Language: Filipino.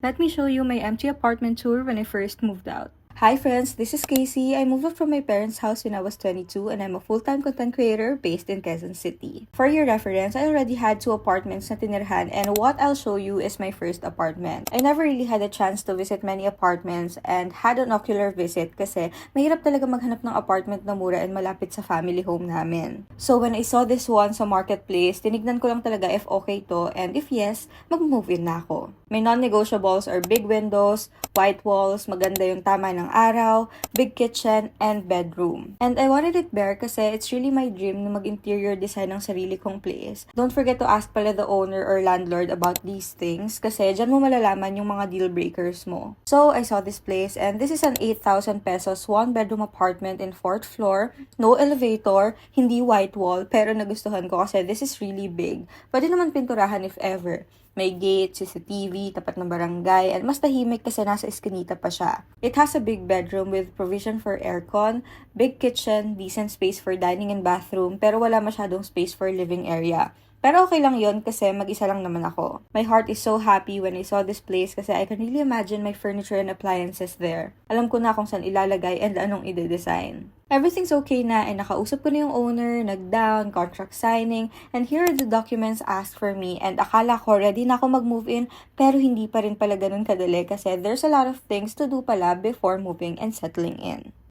Let me show you my empty apartment tour when I first moved out. Hi friends, this is Casey. I moved out from my parents' house when I was 22 and I'm a full-time content creator based in Quezon City. For your reference, I already had 2 apartments na tinirhan and what I'll show you is my first apartment. I never really had a chance to visit many apartments and had an ocular visit kasi mahirap talaga maghanap ng apartment na mura and malapit sa family home namin. So when I saw this one sa marketplace, tinignan ko lang talaga if okay to and if yes, mag-move in na ako. May non-negotiables are big windows, white walls, maganda yung tama ng araw, big kitchen, and bedroom. And I wanted it bare kasi it's really my dream na mag-interior design ng sarili kong place. Don't forget to ask pala the owner or landlord about these things kasi dyan mo malalaman yung mga deal breakers mo. So, I saw this place and this is an 8,000 pesos 1-bedroom apartment in 4th floor, no elevator, hindi white wall, pero nagustuhan ko kasi this is really big. Pwede naman pinturahan if ever. May gate, CCTV, tapat ng barangay, and mas tahimik kasi nasa eskinita pa siya. It has a big bedroom with provision for aircon, big kitchen, decent space for dining and bathroom, pero wala masyadong space for living area. Pero okay lang yon kasi mag-isa lang naman ako. My heart is so happy when I saw this place kasi I can really imagine my furniture and appliances there. Alam ko na kung saan ilalagay and anong ide-design. Everything's okay na and nakausap ko na yung owner, nag-down, contract signing, and here are the documents asked for me and akala ko ready na ako mag-move in pero hindi pa rin pala ganun kadali kasi there's a lot of things to do pala before moving and settling in.